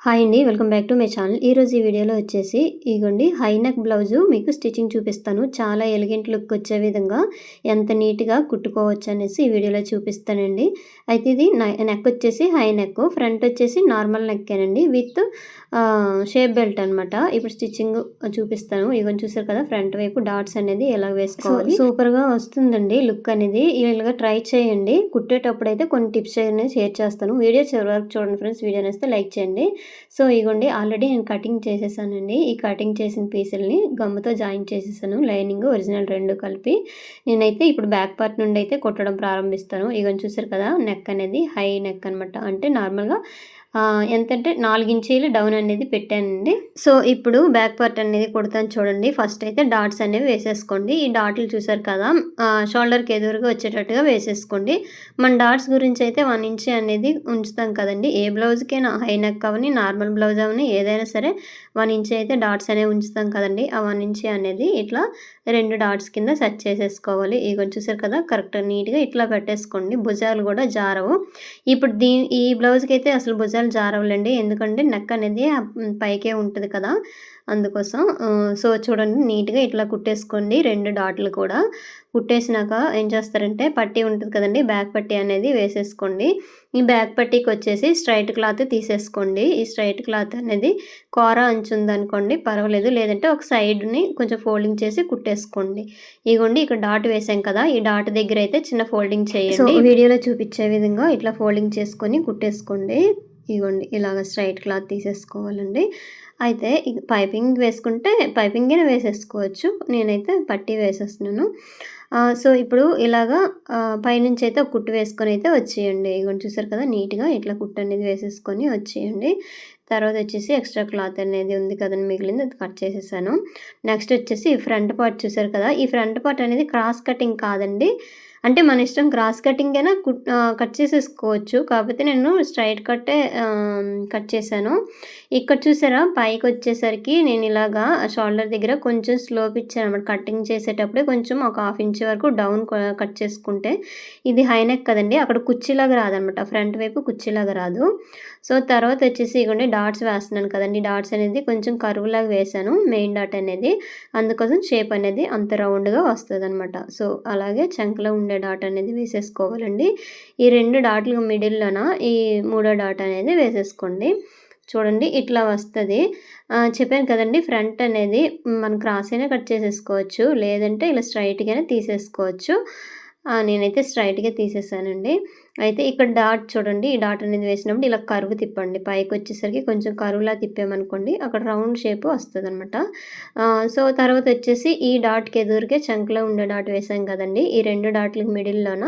Hi అండి. Welcome back to my channel. ఈరోజు ఈ వీడియోలో వచ్చేసి ఇగోండి హై నెక్ బ్లౌజు మీకు స్టిచ్చింగ్ చూపిస్తాను. చాలా ఎలిగెంట్ లుక్ వచ్చే విధంగా ఎంత నీట్‌గా కుట్టుకోవచ్చు అనేసి ఈ వీడియోలో చూపిస్తానండి. అయితే ఇది నెక్ వచ్చేసి హై నెక్, ఫ్రంట్ వచ్చేసి నార్మల్ నెక్కేనండి విత్ షేప్ బెల్ట్ అనమాట. ఇప్పుడు స్టిచ్చింగ్ చూపిస్తాను. ఇగోండి చూసారు కదా, ఫ్రంట్ వైపు డాట్స్ అనేది ఎలా వేసుకోవాలి. సూపర్‌గా వస్తుందండి లుక్ అనేది. ఇలాగా ట్రై చేయండి. కుట్టేటప్పుడు అయితే కొన్ని టిప్స్ అనేది షేర్ చేస్తాను. వీడియో చివరి వరకు చూడండి ఫ్రెండ్స్. వీడియో నచ్చితే లైక్ చేయండి. సో ఇగోండి ఆల్రెడీ నేను కటింగ్ చేసేసానండి. ఈ కటింగ్ చేసిన పీసుల్ని గమ్ముతో జాయిన్ చేసేసాను. లైనింగ్ ఒరిజినల్ 2 కలిపి. నేనైతే ఇప్పుడు బ్యాక్ పార్ట్ నుండి అయితే కుట్టడం ప్రారంభిస్తాను. ఇగోండి చూసారు కదా, నెక్ అనేది హై నెక్ అనమాట. అంటే నార్మల్‌గా ఎంతంటే 4 ఇంచీలు డౌన్ అనేది పెట్టానండి. సో ఇప్పుడు బ్యాక్ పార్ట్ అనేది కుడతాను చూడండి. ఫస్ట్ అయితే డాట్స్ అనేవి వేసేసుకోండి. ఈ డాట్లు చూసారు కదా, షోల్డర్‌కి ఎదురుగా వచ్చేటట్టుగా వేసేసుకోండి. మన డాట్స్ గురించి అయితే 1 ఇంచ్ అనేది ఉంచుతాం కదండీ. ఏ బ్లౌజ్‌కైనా హై నెక్ అవని, నార్మల్ బ్లౌజ్ అవని ఏదైనా సరే 1 ఇంచ్ అయితే డాట్స్ అనేవి ఉంచుతాం కదండీ. ఆ 1 ఇంచ్ అనేది ఇట్లా 2 డాట్స్ కింద సెట్ చేసేసుకోవాలి. ఇగోండి చూసారు కదా, కరెక్ట్‌గా నీట్‌గా ఇట్లా పెట్టేసుకోండి. భుజాలు కూడా జారవు. ఇప్పుడు ఈ బ్లౌజ్‌కి అయితే అసలు భుజాలు జారవులండి. ఎందుకంటే నెక్ అనేది పైకే ఉంటది కదా, అందుకోసం. సో చూడండి నీట్‌గా ఇట్లా కుట్టేసుకోండి 2 డాట్లు కూడా. కుట్టేసినాక ఏం చేస్తారంటే పట్టీ ఉంటుంది కదండీ, బ్యాక్ పట్టీ అనేది వేసేసుకోండి. ఈ బ్యాక్ పట్టీకి వచ్చేసి స్ట్రైట్ క్లాత్ తీసేసుకోండి. ఈ స్ట్రైట్ క్లాత్ అనేది కూర అంచు ఉందనుకోండి పర్వాలేదు, లేదంటే ఒక సైడ్‌ని కొంచెం ఫోల్డింగ్ చేసి కుట్టేసుకోండి. ఇగోండి ఇక్కడ డాట్ వేసాం కదా, ఈ డాట్ దగ్గర అయితే చిన్న ఫోల్డింగ్ చేయండి. సో వీడియోలో చూపించే విధంగా ఇట్లా ఫోల్డింగ్ చేసుకొని కుట్టేసుకోండి. ఇగోండి ఇలాగ స్ట్రైట్ క్లాత్ తీసేసుకోవాలండి. అయితే పైపింగ్ వేసుకుంటే పైపింగే వేసేసుకోవచ్చు. నేనైతే పట్టీ వేసేస్తున్నాను. సో ఇప్పుడు ఇలాగా పైనుంచి అయితే ఒక కుట్టు వేసుకొని అయితే వచ్చేయండి. ఇగోండి చూసారు కదా, నీట్‌గా ఇట్లా కుట్టు అనేది వేసేసుకొని వచ్చేయండి. తర్వాత వచ్చేసి ఎక్స్ట్రా క్లాత్ అనేది ఉంది కదండి మిగిలింది, అది కట్ చేసేసాను. నెక్స్ట్ వచ్చేసి ఫ్రంట్ పార్ట్ చూసారు కదా, ఈ ఫ్రంట్ పార్ట్ అనేది క్రాస్ కటింగ్ కాదండి. అంటే మన ఇష్టం, క్రాస్ కటింగ్ అయినా కట్ చేసేసుకోవచ్చు. కాకపోతే నేను స్ట్రైట్ కట్టే కట్ చేశాను. ఇక్కడ చూసారా, పైకొచ్చేసరికి నేను ఇలాగా షోల్డర్ దగ్గర కొంచెం స్లోప్ ఇచ్చానన్నమాట. కటింగ్ చేసేటప్పుడే కొంచెం ఒక 1/2 ఇంచ్ వరకు డౌన్ కట్ చేసుకుంటే, ఇది హై నెక్ కదండీ, అక్కడ కుర్చీలాగా రాదనమాట. ఫ్రంట్ వైపు కుర్చీలాగా రాదు. సో తర్వాత వచ్చేసి ఇగోండి డాట్స్ వేస్తున్నాను కదండీ, డాట్స్ అనేది కొంచెం కర్వ్‌లాగా వేశాను మెయిన్ డాట్ అనేది. అందుకోసం షేప్ అనేది అంత రౌండ్‌గా వస్తదనమాట. సో అలాగే చంకలో ఉండే డాట్ అనేది వేసేసుకోవాలండి. ఈ 2 డాట్‌లు మిడిల్‌లోన ఈ మూడో డాట్ అనేది వేసేసుకోండి. చూడండి ఇట్లా వస్తది. చెప్పాను కదండీ, ఫ్రంట్ అనేది మనం క్రాస్ అయినా కట్ చేసేసుకోవచ్చు, లేదంటే ఇలా స్ట్రైట్‌గానే తీసేసుకోవచ్చు. నేనైతే స్ట్రైట్‌గా తీసేసానండి. అయితే ఇక్కడ డాట్ చూడండి, ఈ డాట్ అనేది వేసినప్పుడు ఇలా కర్వ్ తిప్పండి. పైకొచ్చేసరికి కొంచెం కర్వ్‌లా తిప్పామనుకోండి, అక్కడ రౌండ్ షేప్ వస్తదనమాట. సో తర్వాత వచ్చేసి ఈ డాట్‌కి ఎదురుగా చంకలో ఉండే డాట్ వేసాం కదండీ, ఈ 2 డాట్‌లకి మిడిల్‌లోన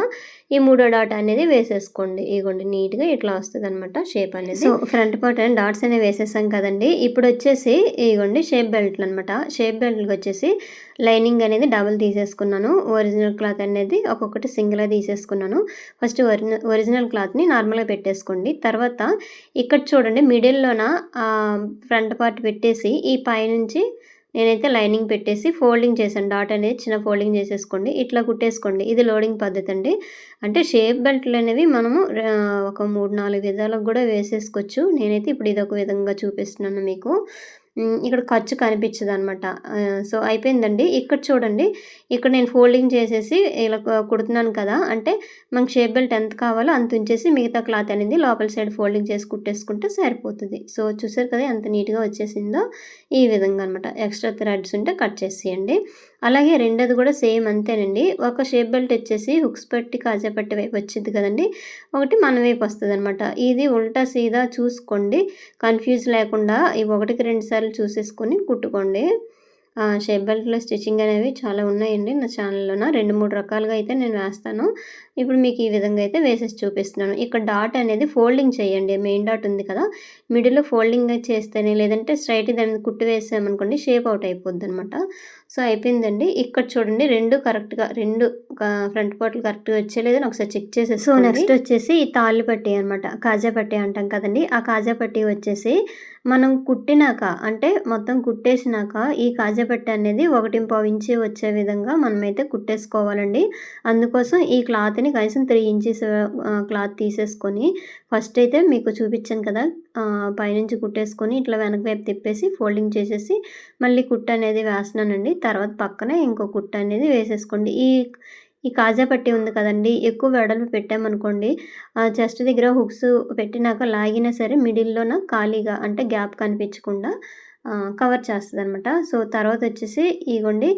ఈ మూడో డాట్ అనేది వేసేసుకోండి. ఇగోండి నీట్‌గా ఇట్లా వస్తదనమాట షేప్ అనేది. సో ఫ్రంట్ పార్ట్ అని డాట్స్ అనేవి వేసేసాం కదండీ. ఇప్పుడొచ్చేసి ఇగోండి షేప్ బెల్ట్‌లనమాట. షేప్ బెల్ట్‌లకొచ్చేసి లైనింగ్ అనేది డబుల్ తీసేసుకున్నాను. ఒరిజినల్ క్లాత్ అనేది ఒక్కొక్కటి సింగిల్‌గా తీసేసుకున్నాను. ఫస్ట్ ఒరిజినల్ క్లాత్‌ని నార్మల్‌గా పెట్టేసుకోండి. తర్వాత ఇక్కడ చూడండి మిడిల్‌లోన ఫ్రంట్ పార్ట్ పెట్టేసి ఈ పైనుంచి నేనైతే లైనింగ్ పెట్టేసి ఫోల్డింగ్ చేశాను. డాట్ అనేది చిన్న ఫోల్డింగ్ చేసేసుకోండి. ఇట్లా కుట్టేసుకోండి. ఇది లోడింగ్ పద్ధతి అండి. అంటే షేప్ బెల్ట్‌లు అనేవి మనము ఒక 3, 4 విధాలుగా కూడా వేసేసుకోవచ్చు. నేనైతే ఇప్పుడు ఇదొక విధంగా చూపిస్తున్నాను మీకు. ఇక్కడ ఖర్చు కనిపించదనమాట. సో అయిపోయిందండి. ఇక్కడ చూడండి, ఇక్కడ నేను ఫోల్డింగ్ చేసేసి ఇలా కుడుతున్నాను కదా, అంటే మనకు షేప్ బెల్ట్ ఎంత కావాలో అంత ఉంచేసి మిగతా క్లాత్ అనేది లోపల సైడ్ ఫోల్డింగ్ చేసి కుట్టేసుకుంటే సరిపోతుంది. సో చూసారు కదా ఎంత నీట్‌గా వచ్చేసిందో. ఈ విధంగా అనమాట. ఎక్స్ట్రా థ్రెడ్స్ ఉంటే కట్ చేసేయండి. అలాగే రెండోది కూడా సేమ్ అంతేనండి. ఒక షేప్ బెల్ట్ వచ్చేసి హుక్స్ పెట్టి కాజాపట్టి వైపు వచ్చిద్ది కదండీ, ఒకటి మన వైపు వస్తదనమాట. ఇది ఉల్టా సీదా చూసుకోండి. కన్‌ఫ్యూజ్ లేకుండా ఈ 1కి 2 సార్లు చూసేసుకొని కుట్టుకోండి. షేప్ బెల్ట్‌లో స్టిచ్చింగ్ అనేవి చాలా ఉన్నాయండి నా ఛానల్‌లోన. 2, 3 రకాలుగా అయితే నేను వేస్తాను. ఇప్పుడు మీకు ఈ విధంగా అయితే వేసేసి చూపిస్తున్నాను. ఇక్కడ డాట్ అనేది ఫోల్డింగ్ చేయండి. మెయిన్ డాట్ ఉంది కదా, మిడిల్‌లో ఫోల్డింగ్ చేస్తేనే, లేదంటే స్ట్రైట్ దాని మీద కుట్టు వేసామనుకోండి షేప్ అవుట్ అయిపోద్దనమాట. సో, అయిపోయిందండి. ఇక్కడ చూడండి 2 కరెక్ట్‌గా 2 ఫ్రంట్ పార్ట్‌లు కరెక్ట్‌గా వచ్చాయో లేదో ఒకసారి చెక్ చేసేసుకోండి. సో, నెక్స్ట్ వచ్చేసి ఈ తాళ్ళు పట్టీ అనమాట. కాజా పట్టీ అంటాం కదండీ! ఆ కాజా పట్టీ వచ్చేసి మనం కుట్టినాక అంటే మొత్తం కుట్టేసినాక ఈ కాజా పట్టీ అనేది 1.25 ఇంచు వచ్చే విధంగా మనమైతే కుట్టేసుకోవాలండి. అందుకోసం ఈ క్లాత్‌ని కనీసం 3 ఇంచెస్ క్లాత్ తీసేసుకొని ఫస్ట్ అయితే మీకు చూపించాను కదా! పైనుంచి కుట్టేసుకొని ఇట్లా వెనక వైపు తిప్పేసి ఫోల్డింగ్ చేసేసి మళ్ళీ కుట్టు అనేది వేస్తున్నానండి. తర్వాత పక్కనే ఇంకో కుట్టు అనేది వేసేసుకోండి. ఈ కాజా పట్టీ ఉంది కదండీ! ఎక్కువ వెడల్పు పెట్టామనుకోండి చెస్ట్ దగ్గర హుక్స్ పెట్టినాక లాగినా సరే మిడిల్‌లోన ఖాళీగా అంటే గ్యాప్ కనిపించకుండా కవర్ చేస్తదనమాట. సో, తర్వాతొచ్చేసి ఇగోండి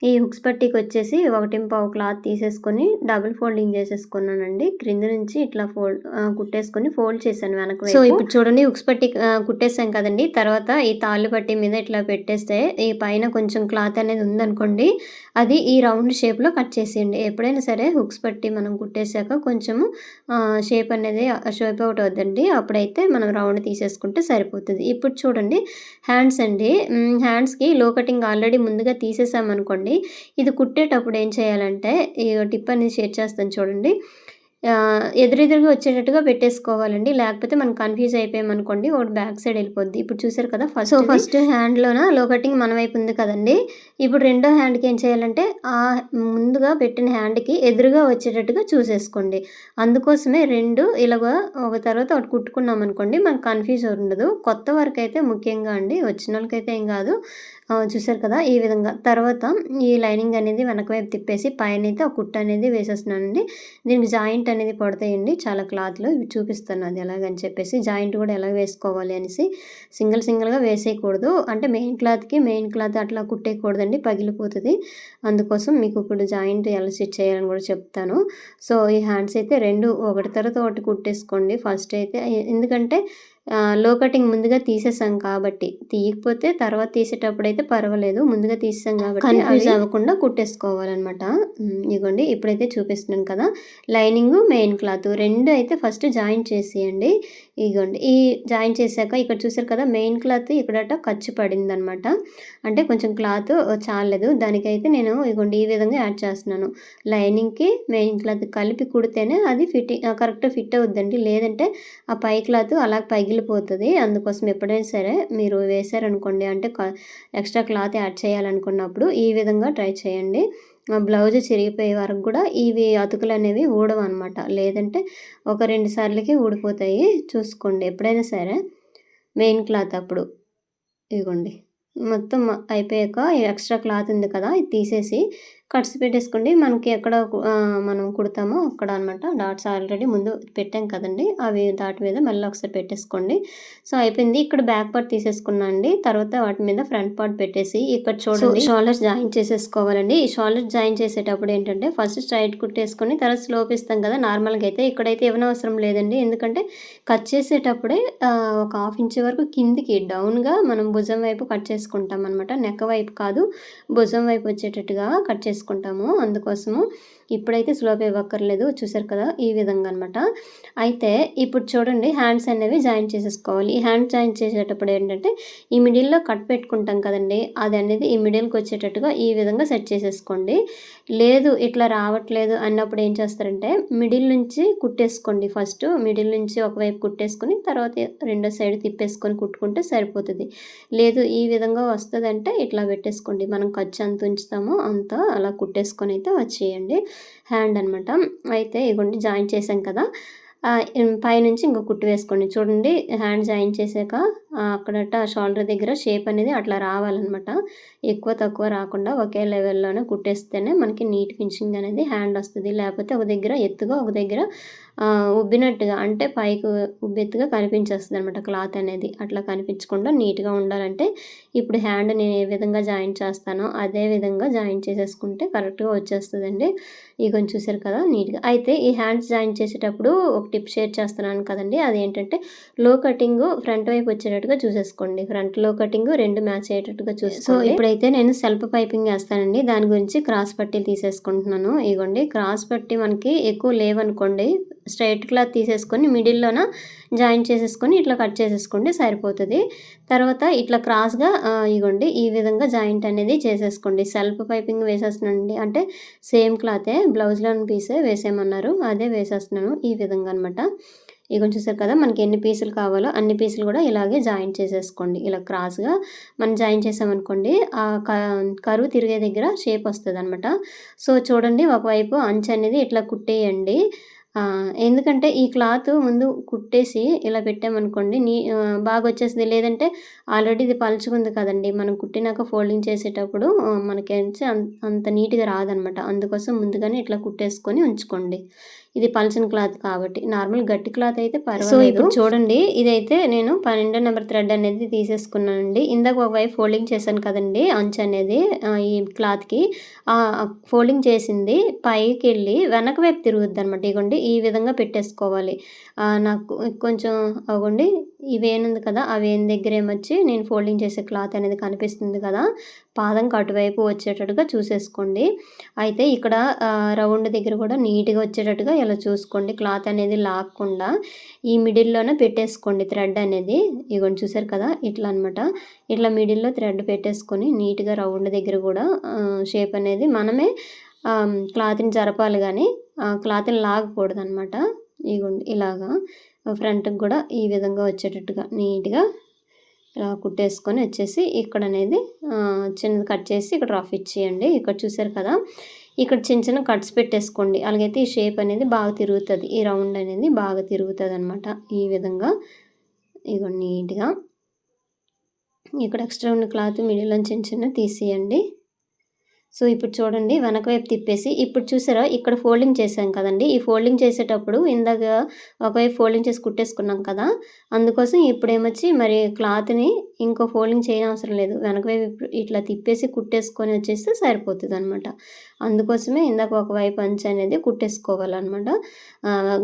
ఈ హుక్స్ పట్టీకొచ్చేసి 1.25 క్లాత్ తీసేసుకొని డబుల్ ఫోల్డింగ్ చేసేసుకున్నానండి. క్రింద నుంచి ఇట్లా కుట్టేసుకొని ఫోల్డ్ చేశాను వెనక వైపు. సో, ఇప్పుడు చూడండి హుక్స్ పట్టీ కుట్టేసాం కదండీ! తర్వాత ఈ తాళ్ళు పట్టీ మీద ఇట్లా పెట్టేస్తే ఈ పైన కొంచెం క్లాత్ అనేది ఉందనుకోండి, అది ఈ రౌండ్ షేప్‌లో కట్ చేసేయండి. ఎప్పుడైనా సరే హుక్స్ పట్టీ మనం కుట్టేసాక కొంచెము షేప్ అనేది షేప్ అవుట్ అవుద్దండి. అప్పుడైతే మనం రౌండ్ తీసేసుకుంటే సరిపోతది. ఇప్పుడు చూడండి హ్యాండ్స్ అండి. హ్యాండ్స్‌కి లో కటింగ్ ఆల్రెడీ ముందుగా తీసేసామనుకోండి, ఇది కుట్టేటప్పుడు ఏం చేయాలంటే ఈ టిప్ అనేది షేర్ చేస్తాను చూడండి. ఎదురెదురుగా వచ్చేటట్టుగా పెట్టేసుకోవాలండి. లేకపోతే మనం కన్‌ఫ్యూజ్ అయిపోయామనుకోండి ఒకటి బ్యాక్ సైడ్ వెళ్ళిపోద్ది. ఇప్పుడు చూసారు కదా! ఫస్ట్ హ్యాండ్‌లోన లో కటింగ్ మన వైపు ఉంది కదండీ! ఇప్పుడు రెండో హ్యాండ్‌కి ఏం చేయాలంటే ముందుగా పెట్టిన హ్యాండ్‌కి ఎదురుగా వచ్చేటట్టుగా చూసేసుకోండి. అందుకోసమే 2 ఇలాగా ఒక తర్వాత ఒకటి కుట్టుకున్నామనుకోండి మనకు కన్‌ఫ్యూజ్ ఉండదు. కొత్త వారికైతే ముఖ్యంగా అండి వచ్చినోళ్ళకైతే ఏం కాదు. చూసారు కదా! ఈ విధంగా. తర్వాత ఈ లైనింగ్ అనేది వెనక వైపు తిప్పేసి పైనైతే ఒక కుట్టు అనేది వేసేస్తున్నానండి. దీనికి జాయింట్ అనేది పడతాయండి చాలా క్లాత్‌లు. ఇవి చూపిస్తాను అది ఎలాగని చెప్పేసి. జాయింట్ కూడా ఎలా వేసుకోవాలి అనేసి. సింగిల్‌గా వేసేయకూడదు. అంటే మెయిన్ క్లాత్ అట్లా కుట్టేయకూడదండి పగిలిపోతది. అందుకోసం మీకు ఇప్పుడు జాయింట్ ఎలా స్టిచ్ చేయాలని కూడా చెప్తాను. సో, ఈ హ్యాండ్స్ అయితే 2 ఒకటి తర్వాత ఒకటి కుట్టేసుకోండి. ఫస్ట్ అయితే ఎందుకంటే లో కటింగ్ ముందుగా తీసేసాం కాబట్టి. తీయకపోతే తర్వాత తీసేటప్పుడైతే పర్వాలేదు. ముందుగా తీసేసాం కాబట్టి కన్‌ఫ్యూజ్ అవ్వకుండా కుట్టేసుకోవాలనమాట. ఇగోండి ఇప్పుడైతే చూపిస్తున్నాను కదా! లైనింగు, మెయిన్ క్లాత్ 2 అయితే ఫస్ట్ జాయింట్ చేసేయండి. ఇగోండి ఈ జాయింట్ చేశాక ఇక్కడ చూసారు కదా! మెయిన్ క్లాత్ ఇక్కడట ఖర్చు పడిందనమాట. అంటే కొంచెం క్లాత్ చాలలేదు. దానికైతే నేను ఇగోండి ఈ విధంగా యాడ్ చేస్తున్నాను. లైనింగ్‌కి, మెయిన్ క్లాత్ కలిపి కుడితేనే అది కరెక్ట్‌గా ఫిట్ అవుద్దండి. లేదంటే ఆ పై క్లాత్ అలా పగిలిపోతది. అందుకోసం ఎప్పుడైనా సరే మీరు వేశారనుకోండి అంటే ఎక్స్ట్రా క్లాత్ యాడ్ చేయాలనుకున్నప్పుడు ఈ విధంగా ట్రై చేయండి. బ్లౌజ్ చిరిగిపోయే వరకు కూడా ఇవి అతుకులనేవి ఊడవనమాట. లేదంటే ఒక 2 సార్లకి ఊడిపోతాయి. చూసుకోండి ఎప్పుడైనా సరే. మెయిన్ క్లాత్ అప్పుడు. ఇగోండి. మొత్తం అయిపోయాక ఎక్స్ట్రా క్లాత్ ఉంది కదా! ఇది తీసేసి కట్స్ పెట్టేసుకోండి. మనకి ఎక్కడ మనం కుడతామో అక్కడ అనమాట. డాట్స్ ఆల్రెడీ ముందు పెట్టాం కదండీ! అవి దాటి మీద మళ్ళీ ఒకసారి పెట్టేసుకోండి. సో, అయిపోయింది. ఇక్కడ బ్యాక్ పార్ట్ తీసేసుకున్నా అండి. తర్వాత వాటి మీద ఫ్రంట్ పార్ట్ పెట్టేసి ఇక్కడ చూడండి షోల్డర్స్ జాయిన్ చేసేసుకోవాలండి. ఈ షోల్డర్స్ జాయిన్ చేసేటప్పుడు ఏంటంటే ఫస్ట్ స్ట్రైట్ కుట్టేసుకొని తర్వాత స్లోప్ ఇస్తాం కదా! నార్మల్‌గా అయితే ఇక్కడైతే ఇవ్వనవసరం లేదండి. ఎందుకంటే కట్ చేసేటప్పుడే ఒక హాఫ్ ఇంచ్ వరకు కిందికి డౌన్‌గా మనం భుజం వైపు కట్ చేసుకుంటాం అనమాట. నెక్ వైపు కాదు భుజం వైపు వచ్చేటట్టుగా కట్ చేసుకుంటాము. అందుకోసము ఇప్పుడైతే స్లోప్ ఇవ్వక్కర్లేదు. చూసారు కదా! ఈ విధంగా అనమాట. అయితే ఇప్పుడు చూడండి హ్యాండ్స్ అనేవి జాయిన్ చేసేసుకోవాలి. ఈ హ్యాండ్స్ జాయిన్ చేసేటప్పుడు ఏంటంటే ఈ మిడిల్‌లో కట్ పెట్టుకుంటాం కదండీ! అది అనేది ఈ మిడిల్‌కి వచ్చేటట్టుగా ఈ విధంగా సెట్ చేసేసుకోండి. లేదు ఇట్లా రావట్లేదు అన్నప్పుడు ఏం చేస్తారంటే మిడిల్ నుంచి కుట్టేసుకోండి ఫస్ట్. మిడిల్ నుంచి ఒకవైపు కుట్టేసుకొని తర్వాత రెండో సైడ్ తిప్పేసుకొని కుట్టుకుంటే సరిపోతది. లేదు ఈ విధంగా వస్తదంటే ఇట్లా పెట్టేసుకోండి. మనం ఖర్చు ఎంత ఉంచుతామో అంత అలా కుట్టేసుకొని అయితే వచ్చేయండి. హ్యాండ్ అనమాట. అయితే ఇగోండి జాయిన్ చేశాం కదా! పైనుంచి ఇంకో కుట్టు వేసుకోండి. చూడండి హ్యాండ్ జాయిన్ చేశాక అక్కడట షోల్డర్ దగ్గర షేప్ అనేది అట్లా రావాలనమాట. ఎక్కువ తక్కువ రాకుండా ఒకే లెవెల్‌లోనే కుట్టేస్తేనే మనకి నీట్ ఫినిషింగ్ అనేది హ్యాండ్ వస్తది. లేకపోతే ఒక దగ్గర ఎత్తుగా ఒక దగ్గర ఉబ్బినట్టుగా అంటే పైకి ఉబ్బెత్తుగా కనిపించేస్తదనమాట క్లాత్ అనేది. అట్లా కనిపించకుండా నీట్‌గా ఉండాలంటే ఇప్పుడు హ్యాండ్ నేను ఏ విధంగా జాయిన్ చేస్తానో అదే విధంగా జాయిన్ చేసేసుకుంటే కరెక్ట్‌గా వచ్చేస్తదండి. ఇగోండి చూసారు కదా! నీట్‌గా. అయితే ఈ హ్యాండ్స్ జాయిన్ చేసేటప్పుడు ఒక టిప్ షేర్ చేస్తున్నాను కదండీ! అదేంటంటే లో కటింగు ఫ్రంట్ వైపు వచ్చేటట్టుగా చూసేసుకోండి. ఫ్రంట్ లో కటింగు 2 మ్యాచ్ అయ్యేటట్టుగా చూసుకోండి. సో, ఇప్పుడైతే నేను సెల్ఫ్ పైపింగ్ ఏస్తానండి. దాని గురించి క్రాస్ పట్టీలు తీసేసుకుంటున్నాను. ఇగోండి క్రాస్ పట్టీ మనకి ఎక్కువ లేవనుకోండి స్ట్రైట్ క్లాత్ తీసేసుకొని మిడిల్లోన జాయింట్ చేసేసుకొని ఇట్లా కట్ చేసేసుకోండి సరిపోతుంది. తర్వాత ఇట్లా క్రాస్గా ఇగోండి ఈ విధంగా జాయింట్ అనేది చేసేసుకోండి. సెల్ఫ్ పైపింగ్ వేసేస్తున్నానండి, అంటే సేమ్ క్లాతే బ్లౌజ్లోని పీసే వేసేయమన్నారు, అదే వేసేస్తున్నాను ఈ విధంగా అనమాట. ఇగో చూసారు కదా, మనకి ఎన్ని పీసులు కావాలో అన్ని పీసులు కూడా ఇలాగే జాయింట్ చేసేసుకోండి. ఇలా క్రాస్గా మనం జాయింట్ చేసామనుకోండి ఆ కరువు తిరిగే దగ్గర షేప్ వస్తుంది అనమాట. సో చూడండి, ఒకవైపు అంచు అనేది ఇట్లా కుట్టేయండి. ఎందుకంటే ఈ క్లాత్ ముందు కుట్టేసి ఇలా పెట్టామనుకోండి బాగా వచ్చేస్తుంది. లేదంటే ఆల్రెడీ ఇది పలుచుకుంది కదండి, మనం కుట్టినాక ఫోల్డింగ్ చేసేటప్పుడు మనకి అంత నీట్గా రాదనమాట. అందుకోసం ముందుగానే ఇట్లా కుట్టేసుకొని ఉంచుకోండి. ఇది పల్చని క్లాత్ కాబట్టి, నార్మల్ గట్టి క్లాత్ అయితే పర్వాలేదు. సో ఇప్పుడు చూడండి, ఇదైతే నేను 12 నెంబర్ థ్రెడ్ అనేది తీసేసుకున్నానండి. ఇందాక ఒకవైపు ఫోల్డింగ్ చేశాను కదండి అంచు అనేది ఈ క్లాత్కి, ఫోల్డింగ్ చేసింది పైకి వెళ్ళి వెనక వైపు తిరుగుద్ది అనమాట. ఇగోండి ఈ విధంగా పెట్టేసుకోవాలి. నాకు కొంచెం అవ్వండి ఈ వేన్ ఉంది కదా, ఆ వేన్ దగ్గర ఏమొచ్చి నేను ఫోల్డింగ్ చేసే క్లాత్ అనేది కనిపిస్తుంది కదా, పాదంకి అటువైపు వచ్చేటట్టుగా చూసేసుకోండి. అయితే ఇక్కడ రౌండ్ దగ్గర కూడా నీట్గా వచ్చేటట్టుగా ఇలా చూసుకోండి, క్లాత్ అనేది లాక్కుండా ఈ మిడిల్లోనే పెట్టేసుకోండి థ్రెడ్ అనేది. ఇగోండి చూసారు కదా, ఇట్లా అనమాట. ఇట్లా మిడిల్లో థ్రెడ్ పెట్టేసుకొని నీట్గా రౌండ్ దగ్గర కూడా షేప్ అనేది మనమే క్లాత్ని జరపాలి, కానీ క్లాత్ని లాగకూడదు అనమాట. ఇగోండి ఇలాగా ఫ్రంట్కి కూడా ఈ విధంగా వచ్చేటట్టుగా నీట్గా ఇలా కుట్టేసుకొని వచ్చేసి ఇక్కడ అనేది చిన్నది కట్ చేసి ఇక్కడ రఫ్ ఇచ్చేయండి. ఇక్కడ చూసారు కదా, ఇక్కడ చిన్న చిన్న కట్స్ పెట్టేసుకోండి. అలాగైతే ఈ షేప్ అనేది బాగా తిరుగుతుంది, ఈ రౌండ్ అనేది బాగా తిరుగుతుంది అనమాట. ఈ విధంగా ఇగో నీట్గా ఇక్కడ ఎక్స్ట్రా ఉన్న క్లాత్ మిడిల్లో చిన్న చిన్న తీసేయండి. సో ఇప్పుడు చూడండి, వెనక వైపు తిప్పేసి ఇప్పుడు చూసారా ఇక్కడ ఫోల్డింగ్ చేసాం కదండి, ఈ ఫోల్డింగ్ చేసేటప్పుడు ఇందాక ఒకవైపు ఫోల్డింగ్ చేసి కుట్టేసుకున్నాం కదా, అందుకోసం ఇప్పుడు ఏమొచ్చి మరి క్లాత్ని ఇంకో ఫోల్డింగ్ చేయనవసరం లేదు, వెనక వైపు ఇట్లా తిప్పేసి కుట్టేసుకొని వచ్చేస్తే సరిపోతుంది అనమాట. అందుకోసమే ఇందాక ఒకవైపు అంచు అనేది కుట్టేసుకోవాలన్నమాట.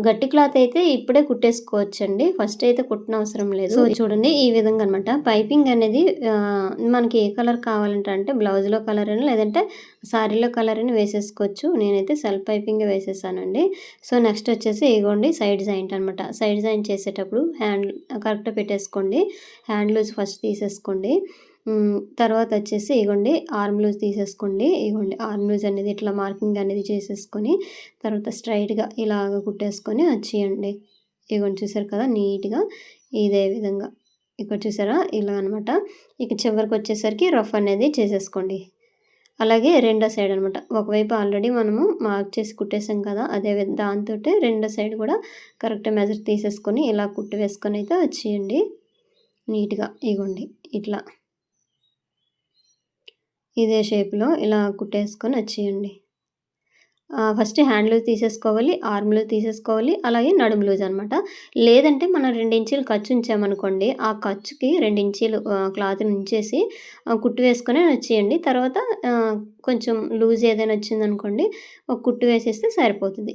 గట్టి క్లాత్ అయితే ఇప్పుడే కుట్టేసుకోవచ్చండి, ఫస్ట్ అయితే కుట్టిన అవసరం లేదు. సో చూడండి ఈ విధంగా అనమాట. పైపింగ్ అనేది మనకి ఏ కలర్ కావాలంటే అంటే బ్లౌజ్లో కలర్ అయినా లేదంటే శారీలో కలర్ అని వేసేసుకోవచ్చు. నేనైతే సెల్ఫ్ పైపింగ్ వేసేసానండి. సో నెక్స్ట్ వచ్చేసి ఇగోండి సైడ్ జాయింట్ అనమాట. సైడ్ జాయింట్ చేసేటప్పుడు హ్యాండ్ కరెక్ట్గా పెట్టేసుకోండి, హ్యాండ్ లూజ్ ఫస్ట్ తీసేసుకోండి. తర్వాత వచ్చేసి ఇగోండి ఆర్మ్ లూజ్ తీసేసుకోండి. ఇగోండి ఆర్మ్ లూజ్ అనేది ఇట్లా మార్కింగ్ అనేది చేసేసుకొని తర్వాత స్ట్రైట్గా ఇలాగ కుట్టేసుకొని వచ్చేయండి. ఇగోండి చూసారు కదా, నీట్గా ఇదే విధంగా ఇక్కడ చూసారా ఇలా అనమాట. ఇక చివరికి వచ్చేసరికి రఫ్ అనేది చేసేసుకోండి. అలాగే రెండో సైడ్ అనమాట, ఒకవైపు ఆల్రెడీ మనము మార్క్ చేసి కుట్టేసాం కదా, అదే దాంతో రెండో సైడ్ కూడా కరెక్ట్ మెజర్ తీసేసుకొని ఇలా కుట్టు వేసుకొని అయితే వచ్చేయండి నీట్గా. ఇగోండి ఇట్లా ఇదే షేప్లో ఇలా కుట్టేసుకొని వచ్చేయండి. ఫస్ట్ హ్యాండ్ లూజ్ తీసేసుకోవాలి, ఆర్మ్ లూజ్ తీసేసుకోవాలి, అలాగే నడుము లూజ్ అనమాట. లేదంటే మనం 2 ఇంచీలు ఖర్చు ఉంచామనుకోండి, ఆ ఖర్చుకి 2 ఇంచీలు క్లాత్ని ఉంచేసి కుట్టు వేసుకొని వచ్చేయండి. తర్వాత కొంచెం లూజ్ ఏదైనా వచ్చిందనుకోండి ఒక కుట్టు వేసేస్తే సరిపోతుంది.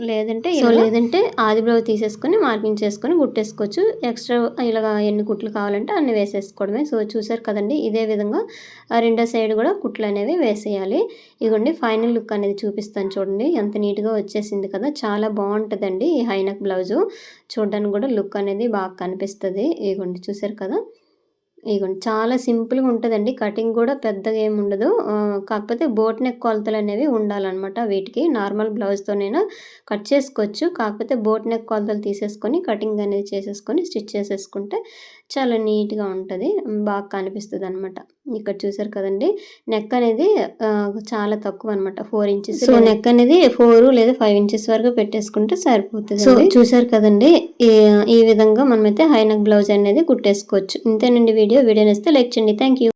లేదంటే ఆది బ్లౌజ్ తీసేసుకొని మార్కింగ్ చేసుకొని కుట్టేసుకోవచ్చు. ఎక్స్ట్రా ఇలాగా ఎన్ని కుట్లు కావాలంటే అన్ని వేసేసుకోవడమే. సో చూసారు కదండి, ఇదే విధంగా రెండో సైడ్ కూడా కుట్లు అనేవి వేసేయాలి. ఇదిగోండి ఫైనల్ లుక్ అనేది చూపిస్తాను చూడండి, ఎంత నీట్గా వచ్చేసింది కదా, చాలా బాగుంటుందండి ఈ హైనెక్ బ్లౌజు. చూడడానికి కూడా లుక్ అనేది బాగా కనిపిస్తుంది. ఇదిగోండి చూసారు కదా, ఇదిగోండి చాలా సింపుల్గా ఉంటుందండి, కటింగ్ కూడా పెద్దగా ఏమి ఉండదు. కాకపోతే బోట్ నెక్ కొలతలు అనేవి ఉండాలన్నమాట. వీటికి నార్మల్ బ్లౌజ్తోనైనా కట్ చేసుకోవచ్చు, కాకపోతే బోట్ నెక్ కొలతలు తీసేసుకొని కటింగ్ అనేది చేసేసుకొని స్టిచ్ చేసేసుకుంటే చాలా నీట్గా ఉంటుంది, బాగా కనిపిస్తుంది అనమాట. ఇక్కడ చూసారు కదండి, నెక్ అనేది చాలా తక్కువ అనమాట, 4 ఇంచెస్. సో నెక్ అనేది 4 లేదా 5 ఇంచెస్ వరకు పెట్టేసుకుంటే సరిపోతుంది. సో చూసారు కదండి, ఈ విధంగా మనమైతే హై నెక్ బ్లౌజ్ అనేది కుట్టేసుకోవచ్చు. ఇంతేనండి వీడియో నచ్చితే లైక్ చేయండి. Thank you.